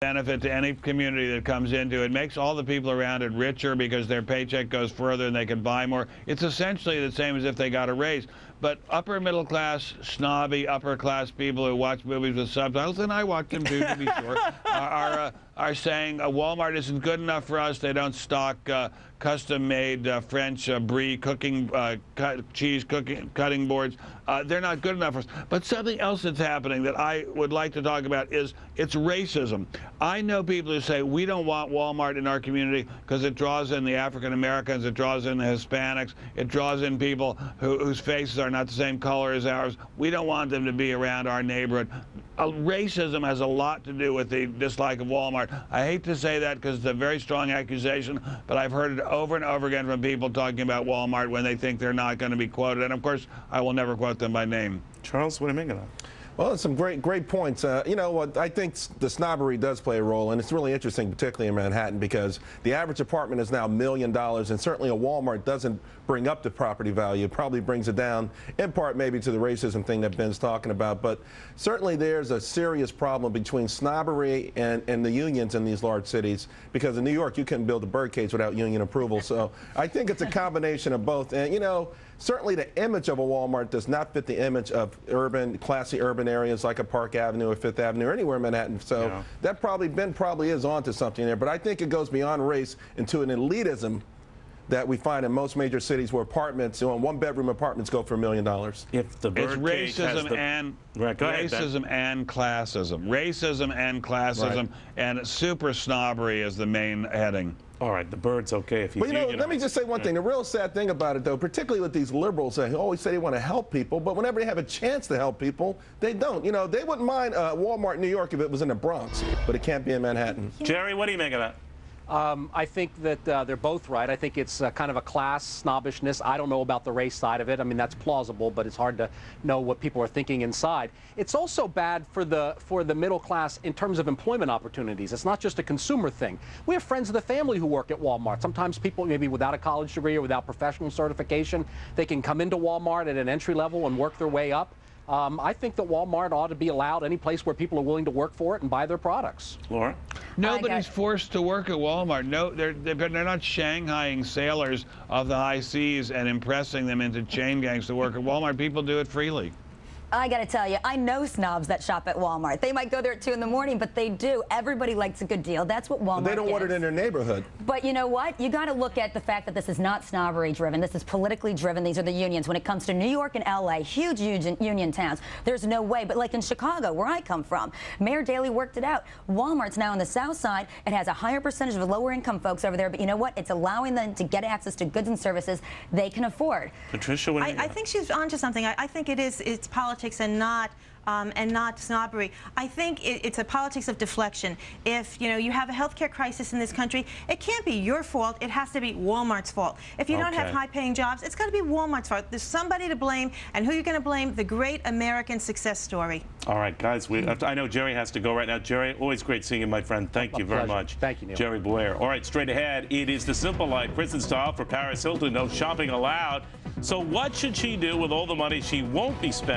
benefit to any community that comes into it. It makes all the people around it richer because their paycheck goes further and they can buy more. It's essentially the same as if they got a raise. But upper middle class, snobby, upper class people who watch movies with subtitles, and I watch them too, to be sure, are saying Walmart isn't good enough for us. They don't stock custom-made French brie cooking, cheese cutting boards. They're not good enough for us. But something else that's happening that I would like to talk about is it's racism. I know people who say we don't want Walmart in our community because it draws in the African Americans, it draws in the Hispanics, it draws in people whose faces are not the same color as ours. We don't want them to be around our neighborhood. Racism has a lot to do with the dislike of Walmart. I hate to say that because it's a very strong accusation, but I've heard it over and over again from people talking about Walmart when they think they're not going to be quoted. And of course, I will never quote them by name. Charles, what do you make of that? Well, some great points. You know what? I think the snobbery does play a role, and it's really interesting, particularly in Manhattan, because the average apartment is now $1 million, and certainly a Walmart doesn't bring up the property value. It probably brings it down, in part maybe to the racism thing that Ben's talking about. But certainly there's a serious problem between snobbery and the unions in these large cities, because in New York you couldn't build a birdcage without union approval. So I think it's a combination of both. And you know, certainly the image of a Walmart does not fit the image of classy urban areas like a Park Avenue or Fifth Avenue or anywhere in Manhattan. So yeah, that Ben probably is onto something there. But I think it goes beyond race into an elitism that we find in most major cities where apartments, you know, one-bedroom apartments go for $1 million. If the it's racism and racism and classism. Racism and classism, right, and super snobbery is the main heading. All right, the bird's okay if he's Well, you know, let me just say one thing. The real sad thing about it, though, particularly with these liberals, they always say they want to help people, but whenever they have a chance to help people, they don't. You know, they wouldn't mind Walmart in New York if it was in the Bronx, but it can't be in Manhattan. Jerry, what do you make of that? I think that they're both right. I think it's kind of a class snobbishness. I don't know about the race side of it. I mean, that's plausible, but it's hard to know what people are thinking inside. It's also bad for the middle class in terms of employment opportunities. It's not just a consumer thing. We have friends of the family who work at Walmart. Sometimes people maybe without a college degree or without professional certification, they can come into Walmart at an entry level and work their way up. I think that Walmart ought to be allowed any place where people are willing to work for it and buy their products. Laura? Nobody's forced to work at Walmart. No, they're not shanghaiing sailors of the high seas and impressing them into chain gangs to work at Walmart. People do it freely. I got to tell you, I know snobs that shop at Walmart. They might go there at 2 in the morning, but they do. Everybody likes a good deal. That's what Walmart They don't want it in their neighborhood. But you know what? You got to look at the fact that this is not snobbery driven. This is politically driven. These are the unions. When it comes to New York and L.A., huge union towns, there's no way. But like in Chicago, where I come from, Mayor Daley worked it out. Walmart's now on the south side. It has a higher percentage of lower income folks over there. But you know what? It's allowing them to get access to goods and services they can afford. Patricia, what do you I think she's onto something. I think it's politics and not snobbery. I think it's a politics of deflection. If you have a healthcare crisis in this country, it can't be your fault. It has to be Walmart's fault. If you don't have high-paying jobs, it's got to be Walmart's fault. There's somebody to blame, and who you're going to blame? The great American success story. All right, guys. I know Jerry has to go right now. Jerry, always great seeing you, my friend. Thank you very much. Thank you, Neil. Jerry Blair. All right, straight ahead. It is the simple life, prison style for Paris Hilton. No shopping allowed. So what should she do with all the money she won't be spending?